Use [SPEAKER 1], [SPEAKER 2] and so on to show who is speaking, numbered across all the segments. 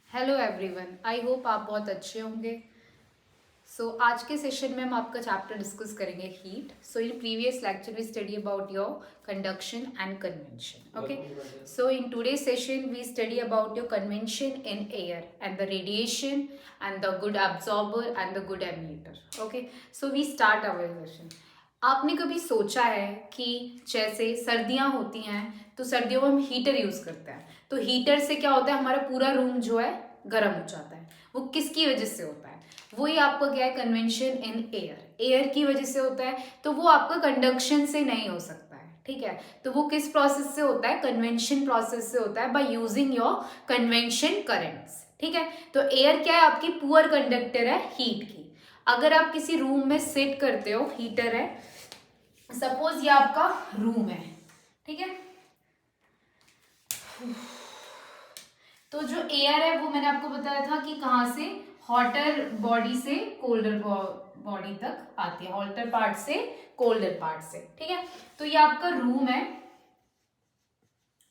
[SPEAKER 1] Hello everyone, I hope आप बहुत अच्छे होंगे। आज के सेशन में हम आपका चैप्टर डिस्कस करेंगे heat. In previous lecture we study about your conduction and convention. Okay, in today session we study about your convention in air and the radiation and the good absorber and the good emitter. Okay, we start our session. आपने कभी सोचा है कि जैसे सर्दियाँ होती हैं तो सर्दियों में हम हीटर यूज़ करते हैं, तो हीटर से क्या होता है, हमारा पूरा रूम जो है गर्म हो जाता है। वो किसकी वजह से होता है? वही आपका क्या है, कन्वेंशन इन एयर, एयर की वजह से होता है। तो वो आपका कंडक्शन से नहीं हो सकता है, ठीक है। तो वो किस प्रोसेस से होता है? कन्वेंशन प्रोसेस से होता है, by using your convention currents, ठीक है। तो एयर क्या है, आपकी पुअर कंडक्टर है हीट की। अगर आप किसी रूम में सिट करते हो, हीटर है, सपोज ये आपका रूम है, ठीक है। तो जो एयर है वो मैंने आपको बताया था कि कहाँ से, हॉटर बॉडी से कोल्डर बॉडी तक आती है, हॉटर पार्ट से कोल्डर पार्ट से, ठीक है। तो ये आपका रूम है,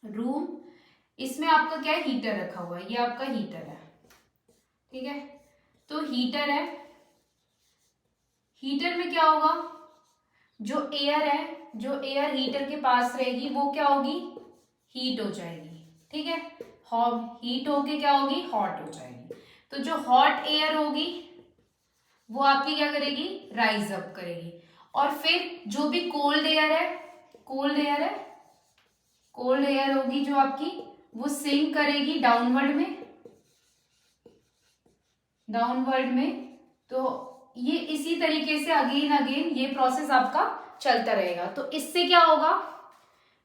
[SPEAKER 1] रूम, इसमें आपका क्या है, हीटर रखा हुआ है, ये आपका हीटर है, ठीक है। तो हीटर है, हीटर में क्या होगा, जो एयर है, जो एयर हीटर के पास रहेगी वो क्या होगी, हीट हो जाएगी, ठीक है। हीट होके क्या होगी, हॉट हो जाएगी। तो जो हॉट एयर होगी वो आपकी क्या करेगी, राइज अप करेगी। और फिर जो भी कोल्ड एयर है, कोल्ड एयर है, कोल्ड एयर होगी जो आपकी, वो सिंक करेगी डाउनवर्ड में, डाउनवर्ड में। तो ये इसी तरीके से अगेन अगेन ये प्रोसेस आपका चलता रहेगा। तो इससे क्या होगा,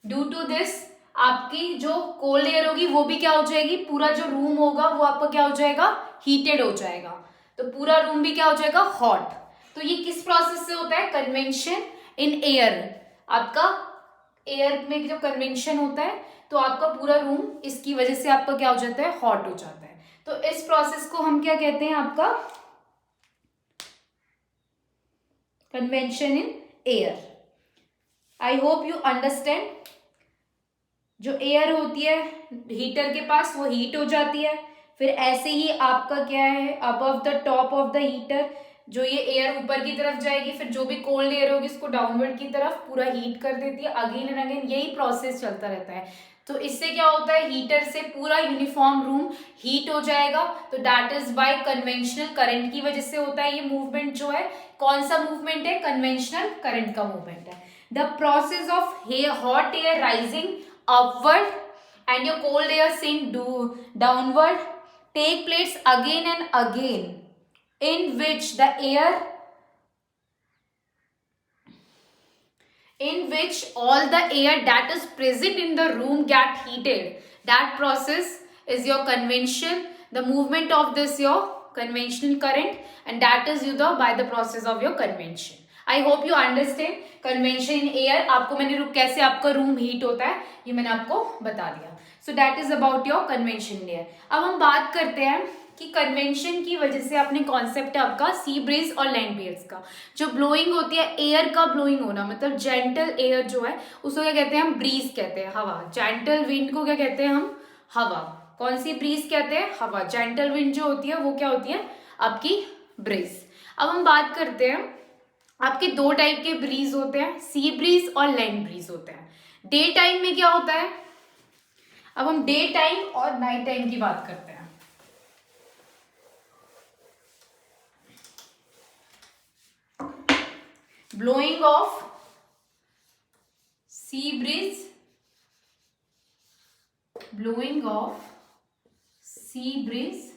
[SPEAKER 1] ड्यू टू दिस आपकी जो कोल्ड एयर होगी वो भी क्या हो जाएगी, पूरा जो रूम होगा वो आपका क्या हो जाएगा, हीटेड हो जाएगा। तो पूरा रूम भी क्या हो जाएगा, हॉट। तो ये किस प्रोसेस से होता है, कन्वेंशन इन एयर। आपका एयर में जब कन्वेंशन होता है तो आपका पूरा रूम इसकी वजह से आपका क्या हो जाता है, हॉट हो जाता है। तो इस प्रोसेस को हम क्या कहते हैं, आपका convention in air. I hope you understand. जो एयर होती है हीटर के पास वो हीट हो जाती है, फिर ऐसे ही आपका क्या है, above the top of the heater जो ये एयर ऊपर की तरफ जाएगी, फिर जो भी कोल्ड एयर होगी इसको डाउनवर्ड की तरफ पूरा हीट कर देती है। अगेन एंड अगेन यही प्रोसेस चलता रहता है। तो इससे क्या होता है, हीटर से पूरा यूनिफॉर्म रूम हीट हो जाएगा। तो that is by conventional current की वजह से होता है ये मूवमेंट जो है। कौन सा मूवमेंट है, कन्वेंशनल करंट का मूवमेंट है। The process of hot air rising upward and your cold air sink downward take place again and again, in which the air, in which all the air that is present in the room get heated. That process is your convention, the movement of this your conventional current, and that is you the by the process of your convention. I hope you understand convention in air. आपको मैंने कैसे आपका room heat होता है ये मैंने आपको बता दिया। सो that is about your convention in air. अब हम बात करते हैं कि कन्वेंशन की वजह से अपने कॉन्सेप्ट है आपका सी ब्रीज और लैंड ब्रीज का। जो ब्लोइंग होती है, एयर का ब्लोइंग होना, मतलब जेंटल एयर जो है उसको क्या कहते हैं हम, ब्रीज कहते हैं, हवा। जेंटल विंड को क्या कहते हैं हम, हवा। कौन सी ब्रीज कहते हैं, हवा। जेंटल विंड जो होती है वो क्या होती है, आपकी ब्रीज। अब हम बात करते हैं, आपके दो टाइप के ब्रीज होते हैं, सी ब्रीज और लैंड ब्रीज होते हैं। डे टाइम में क्या होता है, अब हम डे टाइम और नाइट टाइम की बात करते हैं। Blowing of sea breeze, blowing of sea breeze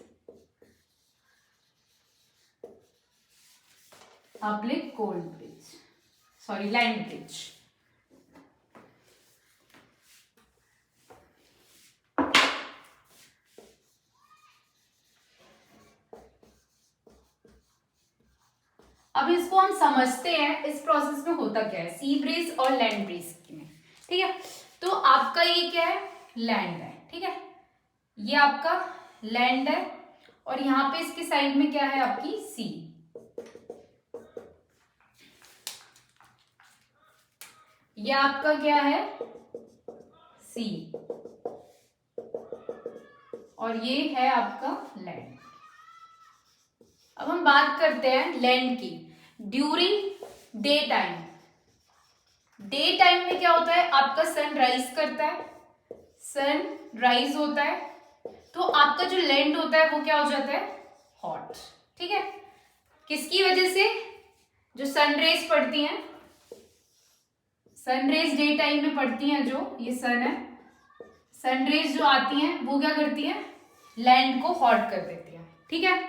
[SPEAKER 1] public cold bridge, sorry land bridge. अब इसको हम समझते हैं इस प्रोसेस में होता क्या है, सी ब्रीज और लैंड ब्रीज में, ठीक है। तो आपका ये क्या है, लैंड है, ठीक है, ये आपका लैंड है, और यहां पे इसके साइड में क्या है, आपकी सी। ये आपका क्या है, सी, और ये है आपका लैंड। अब हम बात करते हैं लैंड की। During day time, day time में क्या होता है, आपका सन राइज करता है, सन राइज होता है, तो आपका जो लैंड होता है वो क्या हो जाता है, हॉट। ठीक है, किसकी वजह से, जो सन रेज पड़ती हैं, सन रेज डे टाइम में पड़ती हैं, जो ये सन है, सन रेज जो आती हैं वो क्या करती हैं, लैंड को हॉट कर देती हैं। ठीक है,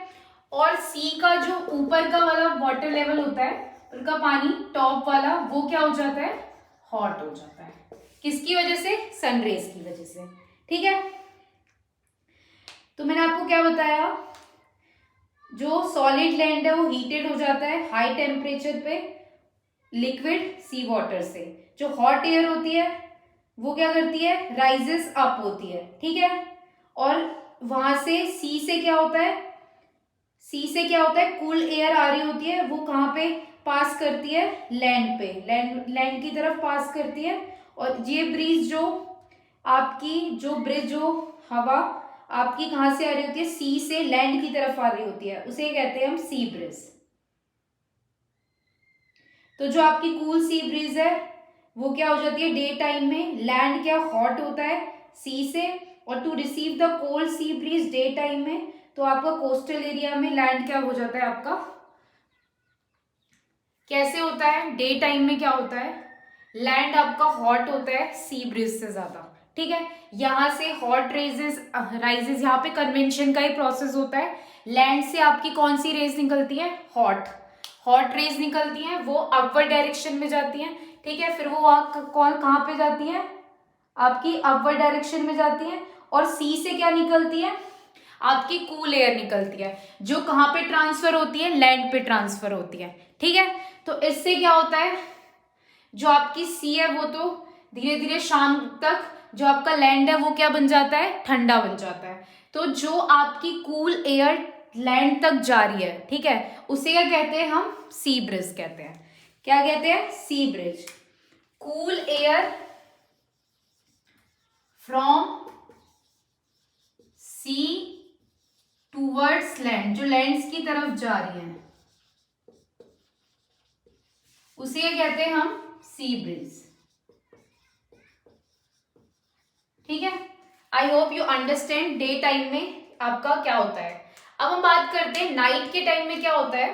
[SPEAKER 1] और सी का जो ऊपर का वाला वाटर लेवल होता है, उनका पानी टॉप वाला, वो क्या हो जाता है, हॉट हो जाता है। किसकी वजह से, सन रेज की वजह से। ठीक है, तो मैंने आपको क्या बताया, जो सॉलिड लैंड है वो हीटेड हो जाता है हाई टेम्परेचर पे लिक्विड सी वाटर से। जो हॉट एयर होती है वो क्या करती है, राइजेस अप होती है। ठीक है, और वहां से सी से क्या होता है, सी से क्या होता है, कूल एयर आ रही होती है, वो कहाँ पे पास करती है, लैंड पे, लैंड की तरफ पास करती है। और ये ब्रीज जो आपकी, जो ब्रिज, जो हवा आपकी कहाँ से आ रही होती है, सी से लैंड की तरफ आ रही होती है, उसे कहते हैं हम सी ब्रिज। तो जो आपकी कूल सी ब्रीज है वो क्या हो जाती है, डे टाइम में लैंड क्या हॉट होता है सी से, और to receive the cold sea breeze day time में, तो आपका कोस्टल एरिया में लैंड क्या हो जाता है, आपका कैसे होता है, डे टाइम में क्या होता है, लैंड आपका हॉट होता है सी ब्रीज से ज्यादा। ठीक है, यहां से हॉट राइजेस, यहाँ पे कन्वेंशन का ही प्रोसेस होता है। लैंड से आपकी कौन सी रेज निकलती है, हॉट रेज निकलती हैं, वो अपवर्ड डायरेक्शन में जाती हैं। ठीक है, फिर वो कहाँ पे जाती है, आपकी अपवर्ड डायरेक्शन में जाती है। और सी से क्या निकलती है, आपकी कूल एयर निकलती है, जो कहाँ पे ट्रांसफर होती है, लैंड पे ट्रांसफर होती है। ठीक है, तो इससे क्या होता है, जो आपकी सी है वो तो धीरे धीरे शाम तक जो आपका लैंड है वो क्या बन जाता है, ठंडा बन जाता है। तो जो आपकी कूल एयर लैंड तक जा रही है, ठीक है, उसे क्या कहते हैं, हम सी ब्रिज कहते हैं। क्या कहते हैं, sea breeze. Cool air from sea towards land, जो लैंड्स की तरफ जा रही है उसे क्या कहते हैं हम, सी ब्रिज। ठीक है, I hope you understand day time में आपका क्या होता है। अब हम बात करते हैं नाइट के टाइम में क्या होता है,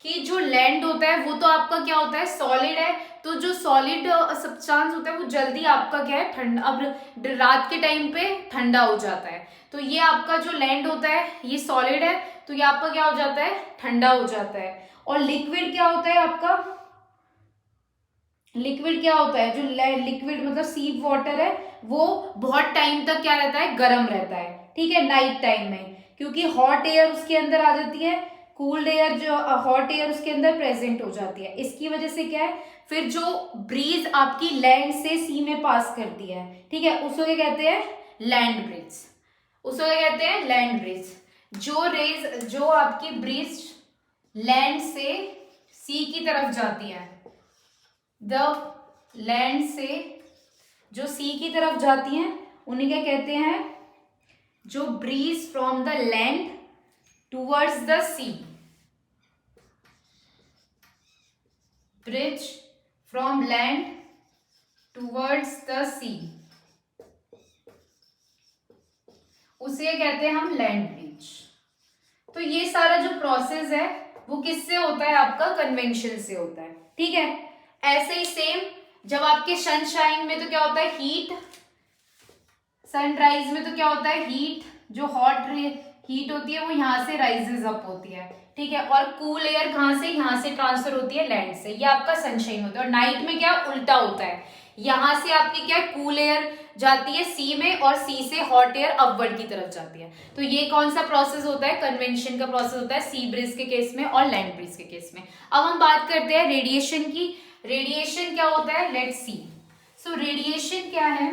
[SPEAKER 1] कि जो लैंड होता है वो तो आपका क्या होता है, सॉलिड है, तो जो सॉलिड सब्सटेंस होता है वो जल्दी आपका क्या है, ठंडा, अब रात के टाइम पे ठंडा हो जाता है। तो ये आपका जो लैंड होता है ये सॉलिड है, तो ये आपका क्या हो जाता है, ठंडा हो जाता है। और लिक्विड क्या होता है आपका, लिक्विड क्या होता है, जो लिक्विड मतलब सी वाटर है वो बहुत टाइम तक क्या रहता है, गर्म रहता है। ठीक है, नाइट टाइम में, क्योंकि हॉट एयर उसके अंदर आ जाती है, कूल्ड एयर, जो हॉट एयर उसके अंदर प्रेजेंट हो जाती है। इसकी वजह से क्या है, फिर जो ब्रीज आपकी लैंड से सी में पास करती है, ठीक है, उसको क्या कहते हैं, लैंड ब्रिज। उसको क्या कहते हैं, लैंड ब्रिज। जो आपकी ब्रिज लैंड से सी की तरफ जाती है, द लैंड से जो सी की तरफ जाती हैं उन्हें क्या कहते हैं, जो breeze from the land towards the sea, breeze from land towards the sea, उसे कहते हैं हम लैंड ब्रिज। तो ये सारा जो प्रोसेस है वो किससे होता है, आपका कन्वेंशन से होता है। ठीक है, ऐसे ही सेम जब आपके सनशाइन में तो क्या होता है, हीट, सनराइज में तो क्या होता है, हीट, जो हीट होती है वो यहाँ से राइजेस अप होती है। ठीक है, और कूल एयर कहाँ से, यहाँ से ट्रांसफर होती है लैंड से, ये आपका सनशाइन होता है। और नाइट में क्या उल्टा होता है, यहाँ से आपकी क्या कूल एयर जाती है सी में, और सी से हॉट एयर अपवर्ड की तरफ जाती है। तो ये कौन सा प्रोसेस होता है, कन्वेंशन का प्रोसेस होता है सी ब्रिज के केस में और लैंड ब्रिज के केस में। अब हम बात करते हैं रेडिएशन की। रेडिएशन क्या होता है, लेट्स सी। सो रेडिएशन क्या है,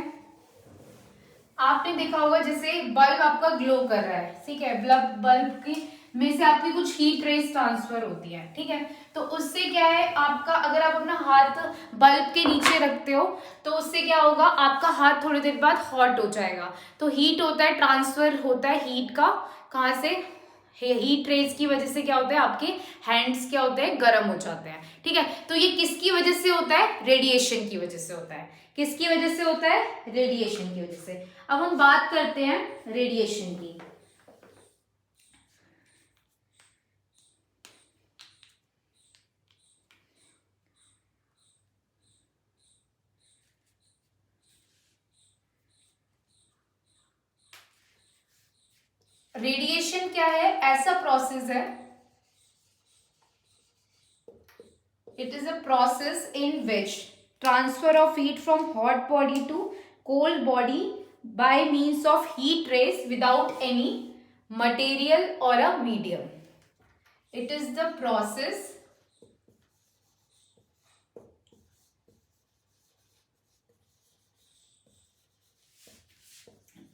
[SPEAKER 1] आपने देखा होगा जैसे बल्ब आपका ग्लो कर रहा है, ठीक है, बल्ब की में से आपकी कुछ हीट रेज ट्रांसफर होती है, ठीक है। तो उससे क्या है, आपका अगर आप अपना हाथ बल्ब के नीचे रखते हो तो उससे क्या होगा, आपका हाथ थोड़ी देर बाद हॉट हो जाएगा। तो हीट होता है, ट्रांसफर होता है हीट का, कहाँ से, हीट रेज की वजह से क्या होता है, आपके हैंड्स क्या होते हैं, गर्म हो जाते हैं, ठीक है। तो ये किसकी वजह से होता है, रेडिएशन की वजह से होता है। किसकी वजह से होता है, रेडिएशन की वजह से। अब हम बात करते हैं रेडिएशन की। रेडिएशन क्या है, ऐसा प्रोसेस है, it is a process in which transfer of heat from hot body to cold body by means of heat rays without any material और a medium. It is the process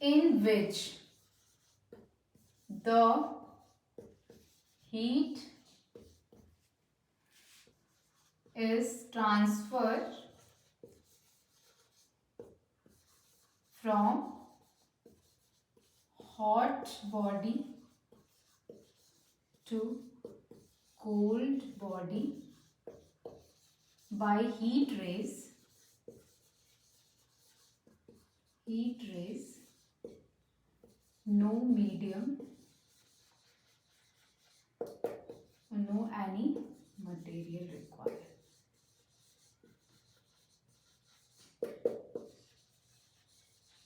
[SPEAKER 1] in which the heat is transferred from hot body to cold body by heat rays, no medium, no any material required.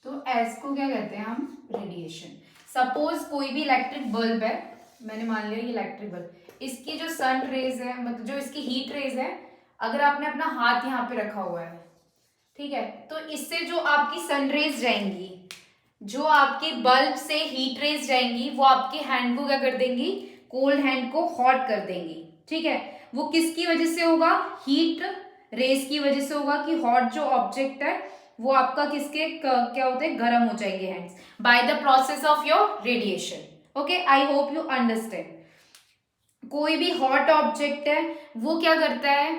[SPEAKER 1] तो S को क्या कहते हैं हम, radiation. Suppose कोई भी electric bulb है, मैंने मान लिया ये इलेक्ट्रिक बल्ब, इसकी जो सन रेज है, मतलब जो इसकी हीट रेज है, अगर आपने अपना हाथ यहाँ पे रखा हुआ है, ठीक है, तो इससे जो आपकी सन रेज जाएंगी, जो आपके बल्ब से हीट रेज जाएंगी, वो आपके हैंड को क्या कर देंगी, कोल्ड हैंड को हॉट कर देंगी, ठीक है। वो किसकी वजह से होगा, हीट रेज की वजह से होगा कि हॉट जो ऑब्जेक्ट है वो आपका किसके क्या होते हैं, गर्म हो जाएंगे hands bye the process of your radiation. Okay, I hope you understand. कोई भी हॉट ऑब्जेक्ट है वो क्या करता है,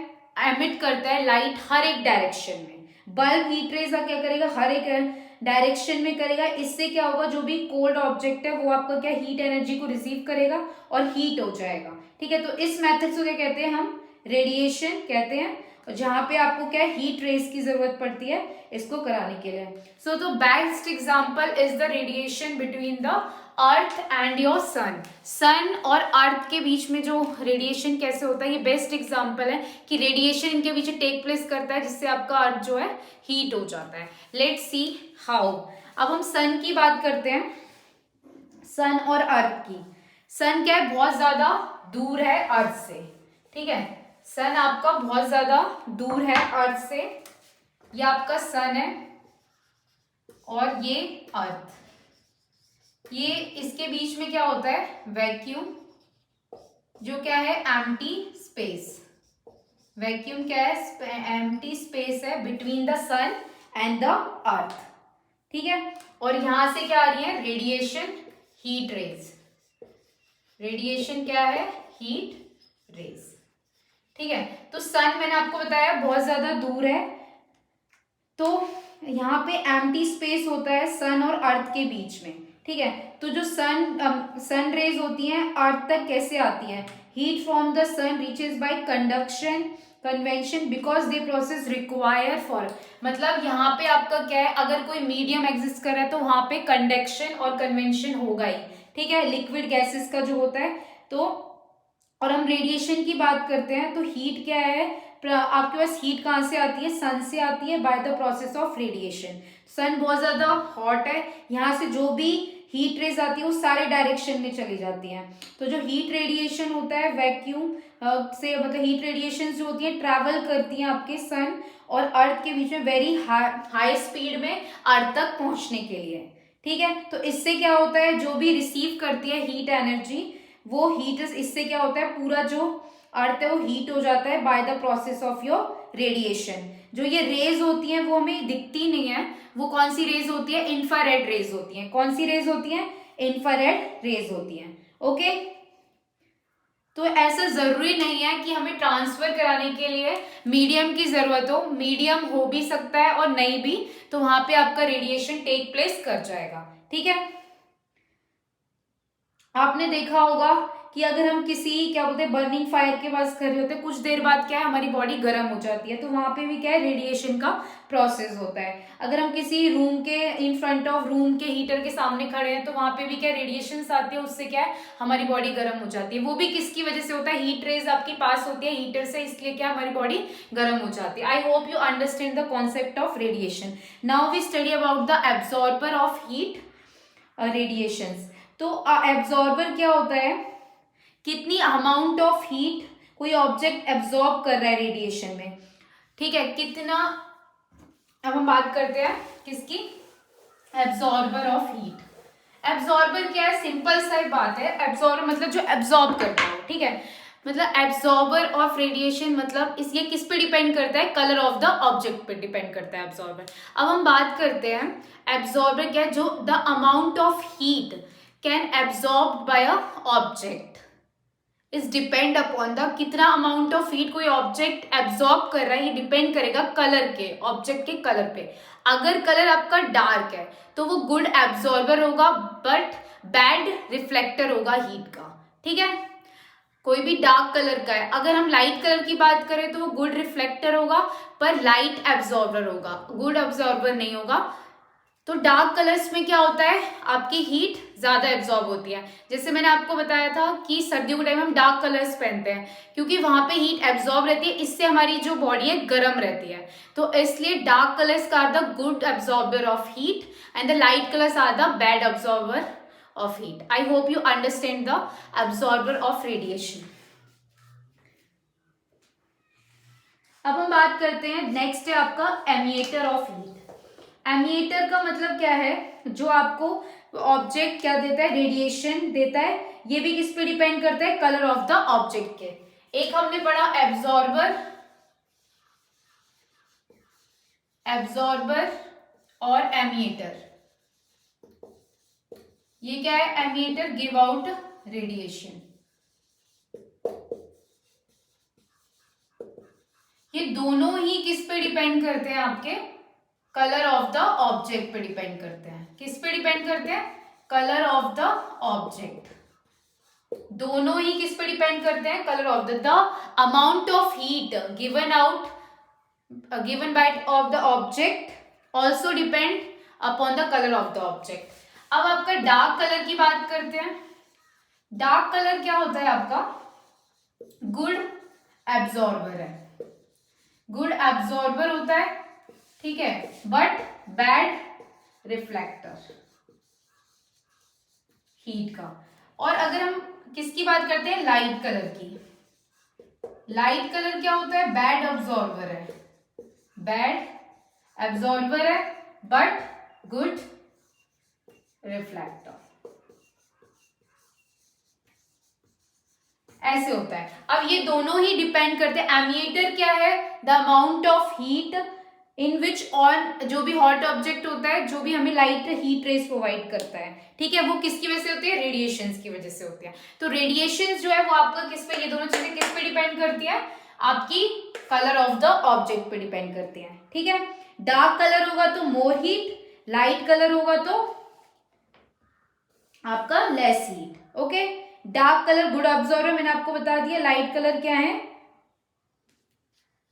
[SPEAKER 1] एमिट करता है लाइट हर एक डायरेक्शन में। बल्ब हीट रेज का क्या करेगा, हर एक डायरेक्शन में करेगा। इससे क्या होगा, जो भी कोल्ड ऑब्जेक्ट है वो आपका क्या, हीट एनर्जी को रिसीव करेगा और हीट हो जाएगा, ठीक है। तो इस मेथड को क्या कहते हैं हम, रेडिएशन कहते हैं। जहां पे आपको क्या, हीट रेज की जरूरत पड़ती है इसको कराने के लिए। So the best example is the radiation between the earth and your sun. Sun और अर्थ के बीच में जो रेडिएशन कैसे होता है, ये बेस्ट एग्जांपल है कि रेडिएशन इनके बीच सन प्लेस करता है, जिससे आपका अर्थ जो है हीट हो जाता है। Let's see how. अब हम सन की बात करते हैं, सन और अर्थ की। सन क्या है, बहुत ज्यादा दूर है अर्थ से, ठीक है। सन आपका बहुत ज्यादा दूर है अर्थ से, ये आपका सन है और ये अर्थ। ये इसके बीच में क्या होता है, वैक्यूम, जो क्या है, एम्प्टी स्पेस। वैक्यूम क्या है, एम्प्टी स्पेस है between the sun and the earth, ठीक है। और यहां से क्या आ रही है, रेडिएशन, हीट रेज। रेडिएशन क्या है, हीट रेज, ठीक है। तो सन मैंने आपको बताया बहुत ज्यादा दूर है, तो यहाँ पे एम्प्टी स्पेस होता है सन और अर्थ के बीच में, ठीक है। तो जो सन रेज होती हैं अर्थ तक कैसे आती हैं, heat from the sun reaches by conduction convention because they process require for, मतलब यहाँ पे आपका क्या है, अगर कोई मीडियम एग्जिस्ट कर रहा है तो वहां पे कंडक्शन और कन्वेंशन होगा ही, ठीक है, लिक्विड गैसेस का जो होता है। तो और हम रेडिएशन की बात करते हैं तो हीट क्या है, आपके पास हीट कहाँ से आती है, सन से आती है by the process of radiation. Sun बहुत ज्यादा हॉट है, यहाँ से जो भी हीट रेज आती है वो सारे डायरेक्शन में चली जाती हैं। तो जो हीट रेडिएशन होता है वैक्यूम से, मतलब हीट रेडिएशन जो होती है ट्रैवल करती हैं आपके सन और अर्थ के बीच में वेरी हाई स्पीड में अर्थ तक पहुंचने के लिए, ठीक है। तो इससे क्या होता है, जो भी रिसीव करती है हीट एनर्जी, वो हीट, इससे क्या होता है, पूरा जो अर्थ है वो हीट हो जाता है by the process of your radiation. जो ये रेज होती हैं वो हमें दिखती नहीं है, वो कौन सी रेज होती है, इंफ्रारेड रेज होती हैं। कौन सी रेज होती हैं, इंफ्रारेड रेज होती हैं। ओके, तो ऐसा जरूरी नहीं है कि हमें ट्रांसफर कराने के लिए मीडियम की जरूरत हो, मीडियम हो भी सकता है और नहीं भी, तो वहां पे आपका रेडिएशन टेक प्लेस कर जाएगा। ठीक है, आपने देखा होगा कि अगर हम किसी क्या बोलते हैं बर्निंग फायर के पास कर रहे होते हैं, कुछ देर बाद क्या है हमारी बॉडी गर्म हो जाती है, तो वहां पे भी क्या है रेडिएशन का प्रोसेस होता है। अगर हम किसी रूम के इन फ्रंट ऑफ रूम के हीटर के सामने खड़े हैं तो वहां पे भी क्या रेडिएशन आती है, उससे क्या है हमारी बॉडी गर्म हो जाती है। वो भी किसकी वजह से होता है, हीट रेज आपकी पास होती है हीटर से, इसलिए क्या हमारी बॉडी गर्म हो जाती है। I hope you understand the concept of radiation. Now we study about the absorber of heat radiations. तो एब्जॉर्बर क्या होता है, कितनी अमाउंट ऑफ हीट कोई ऑब्जेक्ट एब्जॉर्ब कर रहा है रेडिएशन में। ठीक है, कितना, अब हम बात करते हैं किसकी, एब्जॉर्बर ऑफ हीट। एब्जॉर्बर क्या है, सिंपल सा बात है, एब्जॉर्बर मतलब जो एब्जॉर्ब करता है। ठीक है, मतलब एब्जॉर्बर ऑफ रेडिएशन मतलब इस ये किस पे डिपेंड करता है, कलर ऑफ द ऑब्जेक्ट पे डिपेंड करता है एब्जॉर्बर। अब हम बात करते हैं एब्जॉर्बर क्या है, जो the amount of heat can absorb by a object is depend upon the, कितना अमाउंट ऑफ हीट कोई ऑब्जेक्ट एब्जॉर्ब कर रहा है ये डिपेंड करेगा कलर के, ऑब्जेक्ट के कलर पे। अगर कलर आपका डार्क है तो वो गुड एब्जॉर्बर होगा बट बैड रिफ्लेक्टर होगा हीट का। ठीक है, कोई भी डार्क कलर का है, अगर हम लाइट कलर की बात करें तो वो गुड रिफ्लेक्टर होगा पर लाइट एब्जॉर्बर होगा, गुड एब्जॉर्बर नहीं होगा। तो डार्क कलर्स में क्या होता है, आपकी हीट ज्यादा एब्जॉर्ब होती है। जैसे मैंने आपको बताया था कि सर्दियों के टाइम हम डार्क कलर्स पहनते हैं क्योंकि वहां पे हीट एब्जॉर्ब रहती है, इससे हमारी जो बॉडी है गर्म रहती है। तो इसलिए dark colours are the good absorber of heat and the light colours are the bad absorber of heat. I hope you understand the absorber of radiation. अब हम बात करते हैं, नेक्स्ट है आपका एमिएटर ऑफ हीट। एमिएटर का मतलब क्या है, जो आपको ऑब्जेक्ट क्या देता है, रेडिएशन देता है। ये भी किस पे डिपेंड करता है, कलर ऑफ द ऑब्जेक्ट के। एक हमने पढ़ा एब्जॉर्बर, एब्जॉर्बर और एमिएटर। ये क्या है, एमिएटर गिव आउट रेडिएशन। ये दोनों ही किस पे डिपेंड करते हैं, आपके कलर ऑफ द ऑब्जेक्ट पे डिपेंड करते हैं। किस पे डिपेंड करते हैं, कलर ऑफ द ऑब्जेक्ट। दोनों ही किस पे डिपेंड करते हैं, colour of the amount of heat given out given by of the object also depend upon the colour of the object. अब आपका डार्क कलर की बात करते हैं। डार्क कलर क्या होता है, आपका गुड एब्जॉर्बर है, गुड एब्जॉर्बर होता है। ठीक है, बट बैड रिफ्लेक्टर हीट का। और अगर हम किसकी बात करते हैं, लाइट कलर की, लाइट कलर क्या होता है, बैड एब्जॉर्बर है, बैड एब्जॉर्बर है बट गुड रिफ्लेक्टर, ऐसे होता है। अब ये दोनों ही डिपेंड करते हैं। एमिएटर क्या है, the amount of heat in which on, जो भी हॉट ऑब्जेक्ट होता है, जो भी हमें लाइट हीट रेस प्रोवाइड करता है, ठीक है, वो किसकी वजह से होती है, रेडिएशंस की वजह से होती है। तो रेडिएशंस जो है वो आपका किस पे, ये दोनों चीजें किस पे डिपेंड करती है, आपकी कलर ऑफ द ऑब्जेक्ट पे डिपेंड करती है। ठीक है, डार्क कलर होगा तो मोर हीट, लाइट कलर होगा तो आपका less heat. Okay, dark colour good absorber मैंने आपको बता दिया, लाइट कलर क्या है,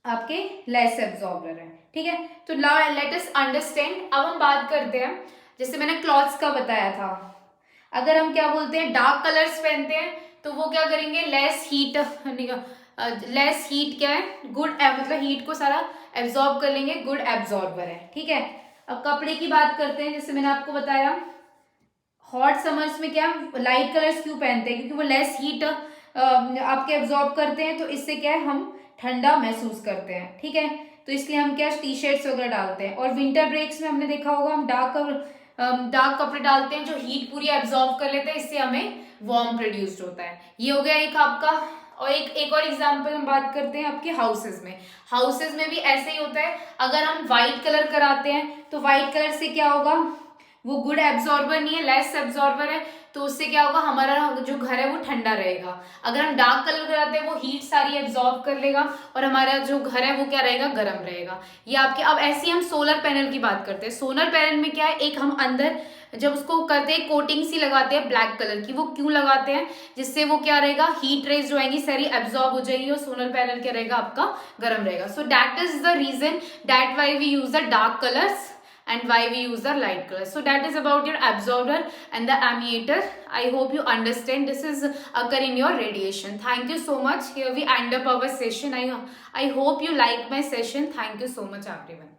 [SPEAKER 1] आपके लेस एब्जॉर्बर है। ठीक है, तो लेट अस अंडरस्टैंड। अब हम बात करते हैं, जैसे मैंने क्लॉथ्स का बताया था, अगर हम क्या बोलते हैं डार्क कलर्स पहनते हैं तो वो क्या करेंगे, लेस हीट, लेस हीट क्या है, गुड मतलब हीट को सारा एब्जॉर्ब कर लेंगे, गुड एब्जॉर्बर है। ठीक है, अब कपड़े की बात करते हैं, जैसे मैंने आपको बताया हॉट समर्स में क्या लाइट कलर्स क्यों पहनते हैं, क्योंकि वो लेस हीट आपके एब्जॉर्ब करते हैं, तो इससे क्या है हम ठंडा महसूस करते हैं। ठीक है, तो इसलिए हम क्या टी शर्ट्स वगैरह डालते हैं। और विंटर ब्रेक्स में हमने देखा होगा हम डार्क कपड़े डालते हैं जो हीट पूरी एब्जॉर्ब कर लेते हैं, इससे हमें वार्म प्रोड्यूस्ड होता है। ये हो गया एक आपका। और एक और एग्जांपल हम बात करते हैं आपके हाउसेज में। हाउसेज में भी ऐसे ही होता है, अगर हम व्हाइट कलर कराते हैं तो व्हाइट कलर से क्या होगा, वो गुड एब्जॉर्बर नहीं है, लेस एब्जॉर्बर है, तो उससे क्या होगा, हमारा जो घर है वो ठंडा रहेगा। अगर हम डार्क कलर कराते हैं वो हीट सारी एब्जॉर्ब कर लेगा और हमारा जो घर है वो क्या रहेगा, गर्म रहेगा। ये आपके, अब ऐसे ही हम सोलर पैनल की बात करते हैं। सोलर पैनल में क्या है, एक हम अंदर जब उसको करते हैं कोटिंग सी लगाते हैं ब्लैक कलर की, वो क्यों लगाते हैं, जिससे वो क्या रहेगा, हीट रेज जो आएंगी सारी एब्जॉर्ब हो जाएगी और सोलर पैनल क्या रहेगा, आपका गर्म रहेगा। So that is the reason that why we use the dark colours and why we use the light color. So that is about your absorber and the ammeter. I hope you understand. This is occur in your radiation. Thank you so much. Here we end up our session. I hope you like my session. Thank you so much everyone.